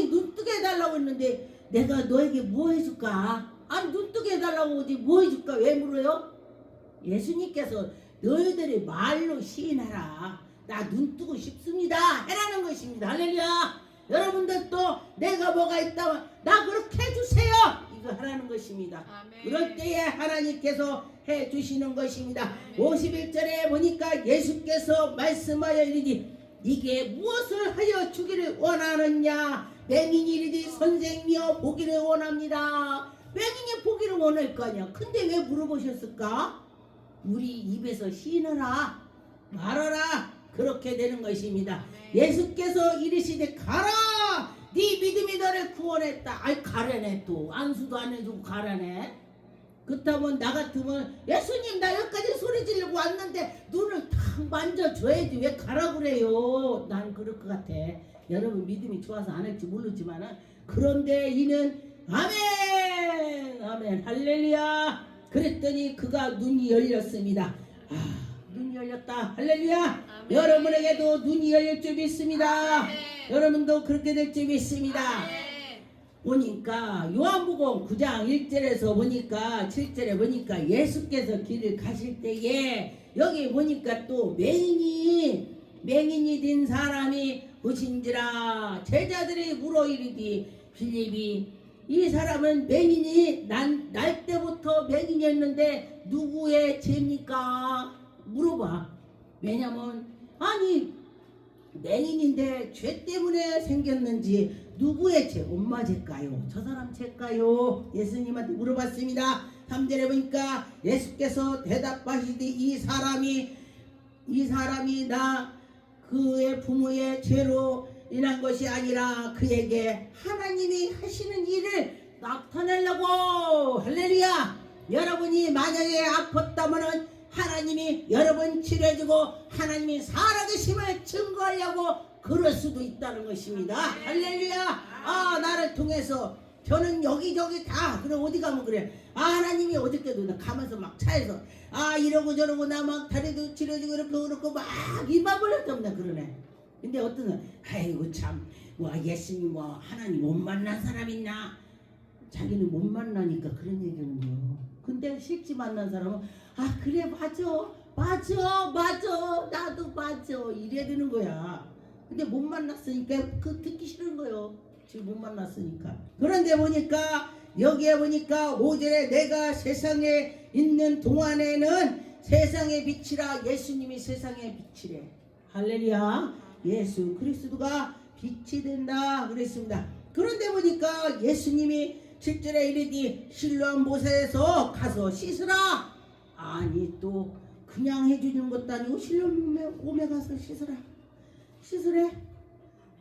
너희 눈 뜨게 해달라고 했는데 내가 너에게 뭐 해줄까? 아니 눈 뜨게 해달라고 하지 뭐 해줄까? 왜 물어요? 예수님께서 너희들이 말로 시인하라. 나 눈 뜨고 싶습니다 해라는 것입니다. 할렐루야. 여러분들도 내가 뭐가 있다면 나 그렇게 해주세요 이거 하라는 것입니다. 아멘. 그럴 때에 하나님께서 해주시는 것입니다. 51절에 보니까 예수께서 말씀하여 이르니 네게 무엇을 하여 주기를 원하느냐. 맹인이 이르되 선생님이여 보기를 원합니다. 맹인이 보기를 원할 거 아니야. 근데 왜 물어보셨을까? 우리 입에서 시인하라 말하라 그렇게 되는 것입니다. 예수께서 이르시되 가라 네 믿음이 너를 구원했다. 아이 가라네. 또 안수도 안 해주고 가라네. 그렇다면 나 같으면 예수님 나 여기까지 소리 지르고 왔는데 눈을 탁 만져줘야지 왜 가라 그래요. 난 그럴 것 같아. 여러분 믿음이 좋아서 안 할지 모르지만 그런데 이는 아멘 아멘 할렐루야. 그랬더니 그가 눈이 열렸습니다. 눈이 열렸다. 할렐루야. 아멘. 여러분에게도 눈이 열릴 줄 믿습니다. 아멘. 여러분도 그렇게 될 줄 믿습니다. 아멘. 보니까 요한복음 9장 1절에서 보니까 7절에 보니까 예수께서 길을 가실 때에 여기 보니까 또 맹인이 된 사람이 오신지라. 제자들이 물어 이르되 빌립이 이 사람은 맹인이 날 때부터 맹인이었는데 누구의 죄입니까? 물어봐. 왜냐면 아니 맹인인데 죄 때문에 생겼는지 누구의 죄? 엄마 죄일까요? 저 사람 죄일까요? 예수님한테 물어봤습니다. 3절에 보니까 예수께서 대답하시되 이 사람이 나 그의 부모의 죄로 인한 것이 아니라 그에게 하나님이 하시는 일을 나타내려고. 할렐루야. 여러분이 만약에 아팠다면 하나님이 여러분 치료해주고 하나님이 살아계심을 증거하려고 그럴 수도 있다는 것입니다. 할렐루야. 나를 통해서 저는 여기저기 다 그래 어디 가면 그래. 하나님이 어저께도 나 가면서 막 차에서 이러고 저러고 나 막 다리도 치료해주고 이렇게 그렇고 막 입만 벌렸답니다. 그러네. 근데 어떤 사람 아이고 참 예수님 하나님 못 만난 사람 있나. 자기는 못 만나니까 그런 얘기는요. 근데 실제 만난 사람은 그래 맞아 나도 맞아 이래야 되는 거야. 근데 못 만났으니까 그 듣기 싫은 거요. 지금 못 만났으니까. 그런데 보니까 여기에 보니까 5절에 내가 세상에 있는 동안에는 세상의 빛이라. 예수님이 세상의 빛이래. 할렐루야. 예수 그리스도가 빛이 된다 그랬습니다. 그런데 보니까 예수님이 7절에 이르되 실로암 모세에서 가서 씻으라. 아니 또 그냥 해주는 것도 아니고 실로암에 가서 씻으래.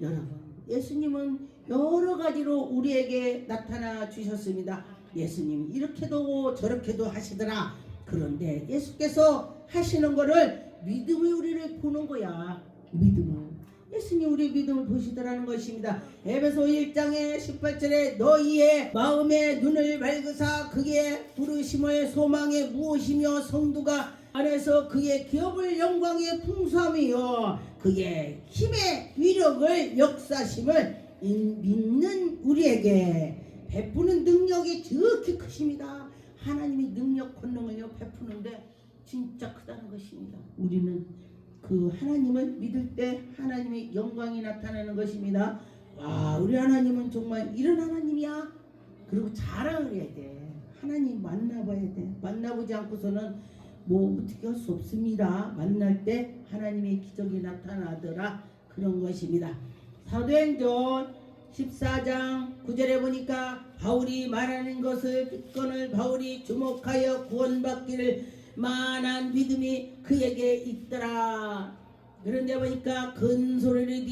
여러분 예수님은 여러 가지로 우리에게 나타나 주셨습니다. 예수님 이렇게도 저렇게도 하시더라. 그런데 예수께서 하시는 거를 믿음의 우리를 보는 거야. 믿음을. 예수님 우리 믿음을 보시더라는 것입니다. 에베소 1장의 18절에 너희의 마음의 눈을 밝으사 그의 부르심의 소망의 무엇이며 성도가 안에서 그의 기업을 영광의 풍성함이요 그의 힘의 위력을 역사심을 믿는 우리에게 베푸는 능력이 지극히 크십니다. 하나님이 능력 권능을 베푸는데 진짜 크다는 것입니다. 우리는 그 하나님을 믿을 때 하나님의 영광이 나타나는 것입니다. 우리 하나님은 정말 이런 하나님이야. 그리고 자랑을 해야 돼. 하나님 만나봐야 돼. 만나보지 않고서는 어떻게 할 수 없습니다. 만날 때 하나님의 기적이 나타나더라. 그런 것입니다. 사도행전 14장 9절에 보니까 바울이 말하는 것을 듣거늘 바울이 주목하여 구원받기를 만한 믿음이 그에게 있더라. 그런데 보니까 큰 소리를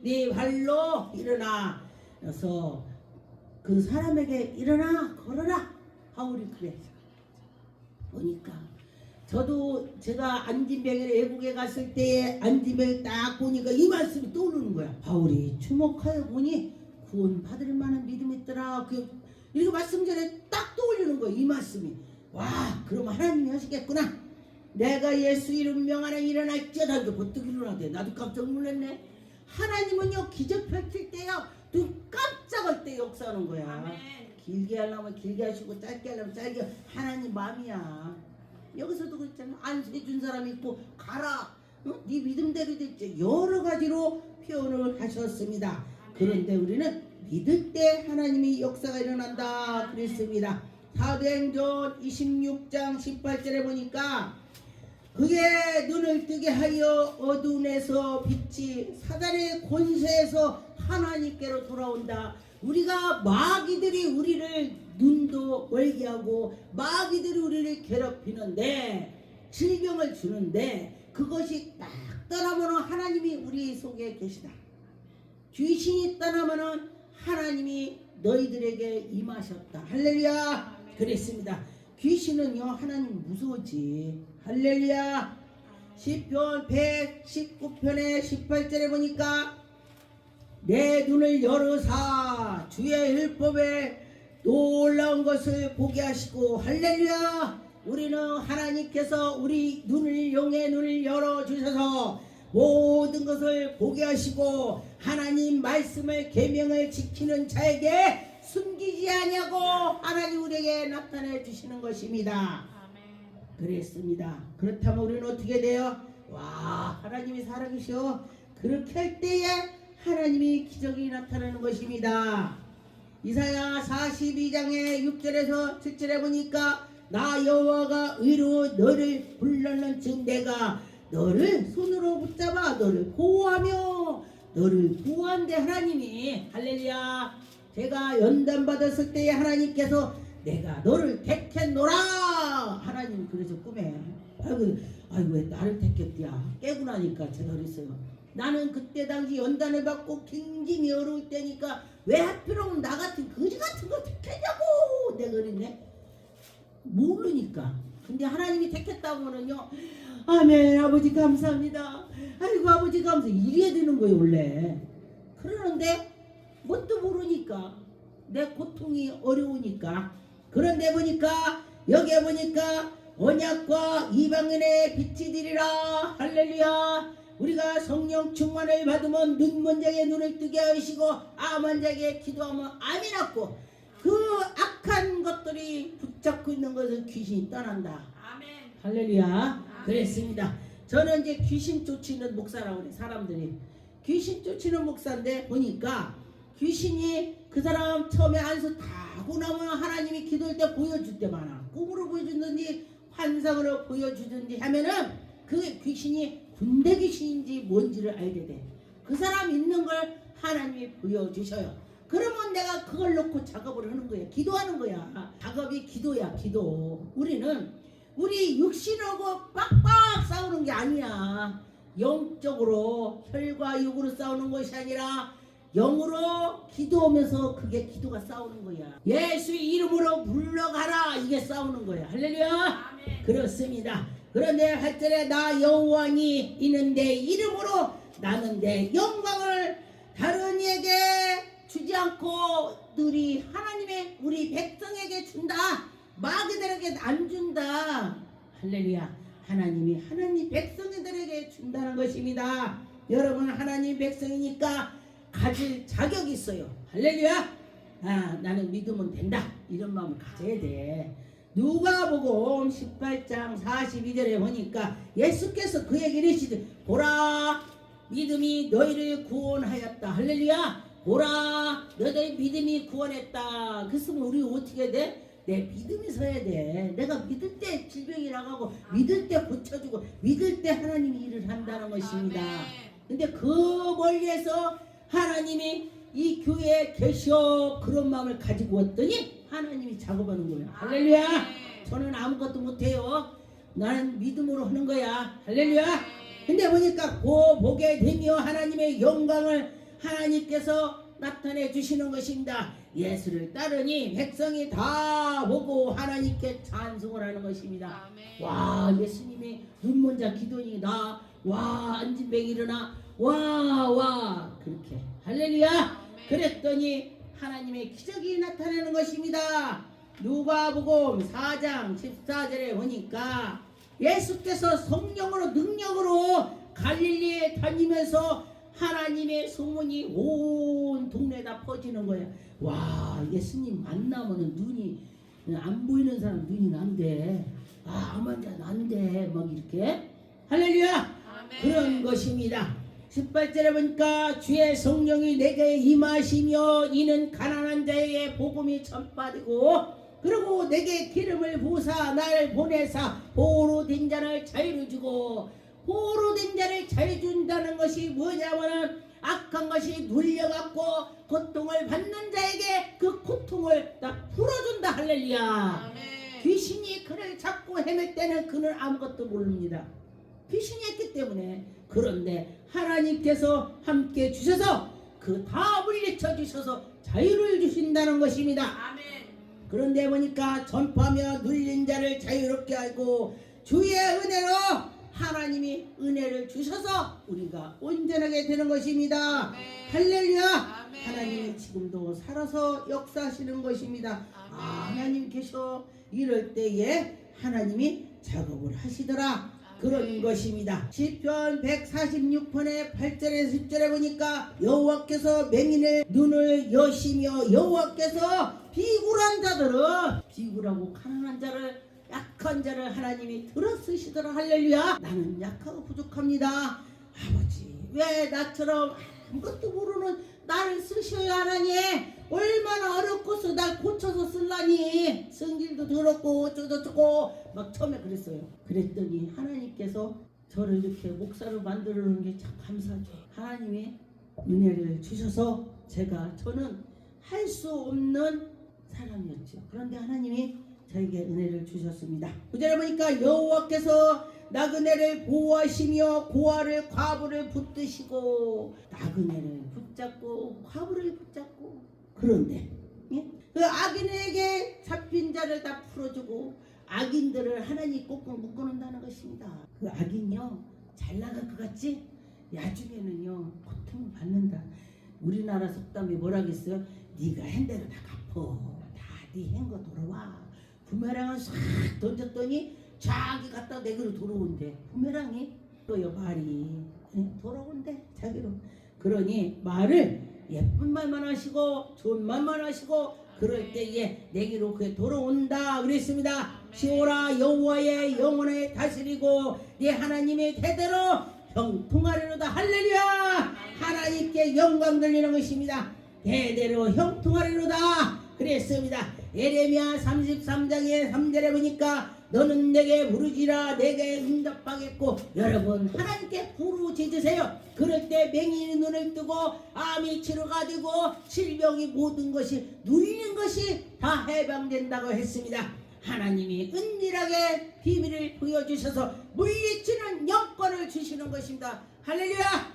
네 발로 일어나. 그래서 그 사람에게 일어나 걸어라. 바울이 그래. 보니까 저도 제가 안진병에 외국에 갔을 때에 안진병을 딱 보니까 이 말씀이 떠오르는 거야. 바울이 주목하여 보니 구원 받을 만한 믿음이 있더라. 이렇게 말씀 전에 딱 떠올리는 거야. 이 말씀이. 그럼 하나님이 하시겠구나. 내가 예수 이름 명하나 일어날지어다. 이렇게 버뜩 일어나대. 나도 깜짝 놀랐네. 하나님은요 기적 펼칠 때요 눈 깜짝 하시겠다는 거야. 아멘. 길게 하려면 길게 하시고 짧게 하려면 짧게. 하나님 마음이야. 여기서도 그랬잖아. 안수해 준 사람 있고 가라. 네 믿음대로 됐지. 여러 가지로 표현을 하셨습니다. 그런데 우리는 믿을 때 하나님이 역사가 일어난다 그랬습니다. 사도행전 26장 18절에 보니까 그게 눈을 뜨게 하여 어두운에서 빛이 사단의 권세에서 하나님께로 돌아온다. 우리가 마귀들이 우리를 눈도 멀게 하고 마귀들이 우리를 괴롭히는데 질병을 주는데 그것이 딱 떠나면 하나님이 우리 속에 계시다. 귀신이 떠나면 하나님이 너희들에게 임하셨다. 할렐루야. 그랬습니다. 귀신은요 하나님 무서웠지. 할렐루야. 시편 119편의 18절에 보니까 내 눈을 열으사 주의 율법에 놀라운 것을 보게 하시고. 할렐루야. 우리는 하나님께서 우리 눈을 영의 눈을 열어주셔서 모든 것을 보게 하시고 하나님 말씀을 계명을 지키는 자에게 숨기지 아니하고 하나님 우리에게 나타내 주시는 것입니다. 그랬습니다. 그렇다면 우리는 어떻게 돼요? 와, 하나님이 살아계셔. 그렇게 할 때에 하나님이 기적이 나타나는 것입니다. 이사야 42장의 6절에서 7절에 보니까 나 여호와가 의로 너를 불렀는즉 내가 너를 손으로 붙잡아 너를 보호하며 너를 구한대. 하나님이 할렐루야. 제가 연단 받았을 때에 하나님께서 내가 너를 택했노라. 하나님 그래서 꿈에 아이고 왜 나를 택했디야. 깨고 나니까 제가 그랬어요. 나는 그때 당시 연단을 받고 굉장히 어려울 때니까 왜 하필이면 나 같은 거지 같은 거 택했냐고 내가 그랬네. 모르니까. 근데 하나님이 택했다고 하면요 아멘 아버지 감사합니다. 아이고 아버지 감사. 이래야 되는 거예요 원래. 그러는데 뭣도 모르니까 내 고통이 어려우니까. 그런데 보니까 여기에 보니까 언약과 이방인의 빛이 되리라. 할렐루야. 우리가 성령 충만을 받으면 눈먼 자의 눈을 뜨게 하시고 암한 자에게 기도하면 암이 낫고 그 악한 것들이 붙잡고 있는 것을 귀신이 떠난다. 아멘. 할렐루야. 아멘. 그랬습니다. 저는 이제 귀신 쫓이는 목사라고 그래. 사람들이 귀신 쫓이는 목사인데 보니까 귀신이 그 사람 처음에 안수 다 하고 나면 하나님이 기도할 때 보여줄 때 많아. 꿈으로 보여주든지 환상으로 보여주든지 하면은 그 귀신이 군대 귀신인지 뭔지를 알게 돼. 그 사람 있는 걸 하나님이 보여주셔요. 그러면 내가 그걸 놓고 작업을 하는 거야. 기도하는 거야. 작업이 기도야. 기도. 우리는 우리 육신하고 빡빡 싸우는 게 아니야. 영적으로 혈과 육으로 싸우는 것이 아니라 영으로 기도하면서 그게 기도가 싸우는 거야. 예수의 이름으로 물러가라. 이게 싸우는 거야. 할렐루야. 아멘. 그렇습니다. 그런데 8절에 나 여호와니 이는 내 이름으로 나는 내 영광을 다른 이에게 주지 않고 늘이 하나님의 우리 백성에게 준다. 마귀들에게 안 준다. 할렐루야. 하나님이 하나님 백성들에게 준다는 것입니다. 여러분 하나님 백성이니까 가질 자격이 있어요. 할렐루야. 나는 믿으면 된다. 이런 마음을 가져야 돼. 누가복음 18장 42절에 보니까 예수께서 그에게 이르시되 보라 믿음이 너희를 구원하였다. 할렐루야. 보라 너희의 믿음이 구원했다. 그래서 우리 어떻게 돼? 내 믿음이 서야 돼. 내가 믿을 때 질병이 나가고 믿을 때 고쳐주고 믿을 때 하나님이 일을 한다는 것입니다. 근데 그 멀리에서 하나님이 이 교회에 계셔 그런 마음을 가지고 왔더니 하나님이 작업하는 거야. 할렐루야. 저는 아무것도 못해요. 나는 믿음으로 하는 거야. 할렐루야. 근데 보니까 보게 되며 하나님의 영광을 하나님께서 나타내 주시는 것입니다. 예수를 따르니 백성이 다 보고 하나님께 찬송을 하는 것입니다. 와 예수님이 눈먼 자 기도니나 와 안진뱅이 일어나 와 그렇게 할렐루야. 그랬더니 하나님의 기적이 나타나는 것입니다. 누가복음 4장 14절에 보니까 예수께서 성령으로 능력으로 갈릴리에 다니면서 하나님의 소문이 온 동네에다 퍼지는 거야. 와, 예수님 만나면은 눈이 안 보이는 사람 눈이 난대. 아, 암환자 난대. 막 이렇게 할렐루야. 그런 것입니다. 18절에 보니까 주의 성령이 내게 임하시며 이는 가난한 자에게 복음이 전파되고 그리고 내게 기름을 부으사 나를 보내사 보호로 된 자를 자유를 주고 보호로 된 자를 자유 준다는 것이 뭐냐면은 악한 것이 눌려갖고 고통을 받는 자에게 그 고통을 다 풀어준다. 할렐루야. 귀신이 그를 잡고 헤맬 때는 그는 아무것도 모릅니다. 귀신이 했기 때문에. 그런데 하나님께서 함께 주셔서 그 다 물리쳐 주셔서 자유를 주신다는 것입니다. 그런데 보니까 전파하며 눌린 자를 자유롭게 하고 주의 은혜로 하나님이 은혜를 주셔서 우리가 온전하게 되는 것입니다. 할렐루야. 하나님이 지금도 살아서 역사하시는 것입니다. 하나님 계셔. 이럴 때에 하나님이 작업을 하시더라. 그런 것입니다. 시편 146편의 8절에 10절에 보니까 여호와께서 맹인의 눈을 여시며 여호와께서 비굴한 자들은 비굴하고 가난한 자를 약한 자를 하나님이 들어쓰시더라. 할렐루야. 나는 약하고 부족합니다. 아버지 왜 나처럼 아무것도 모르는 나를 쓰셔야 하나니 얼마나 어렵고서 날 고쳐서 쓸라니 성질도 더럽고 어쩌고저쩌고 막 처음에 그랬어요. 그랬더니 하나님께서 저를 이렇게 목사로 만들어놓은 게 참 감사하죠. 하나님이 은혜를 주셔서 저는 할 수 없는 사람이었죠. 그런데 하나님이 저에게 은혜를 주셨습니다. 9절에 보니까 여호와께서 나그네를 보호하시며 고아를 과부를 붙드시고 나그네를 붙잡고 과부를 붙잡고 그런데 그 악인에게 잡힌 자를 다 풀어주고 악인들을 하나님이 꼭 묶어놓는다는 것입니다. 그 악인요 잘 나갈 것 같지? 나중에는요 고통을 받는다. 우리나라 속담에 뭐라겠어요? 네가 한 대로 다 갚어. 다 네 한 거 돌아와. 부메랑을 싹 던졌더니 자기 갖다 내기로 돌아온대. 부메랑이 또요 말이 돌아온대 자기로. 그러니 말을 예쁜 말만 하시고 좋은 말만 하시고 그럴 때에 내기로 그게 돌아온다 그랬습니다. 시오라 여호와의 영혼에 다스리고 네 하나님의 대대로 형통하리로다. 할렐루야. 하나님께 영광 돌리는 것입니다. 대대로 형통하리로다 그랬습니다. 예레미야 33장의 3절에 보니까 너는 내게 부르지라 내게 응답하겠고 여러분 하나님께 부르짖으세요. 그럴 때 맹인이 눈을 뜨고 암이 치료가 되고 질병이 모든 것이 눌리는 것이 다 해방된다고 했습니다. 하나님이 은밀하게 비밀을 보여주셔서 물리치는 여건을 주시는 것입니다. 할렐루야.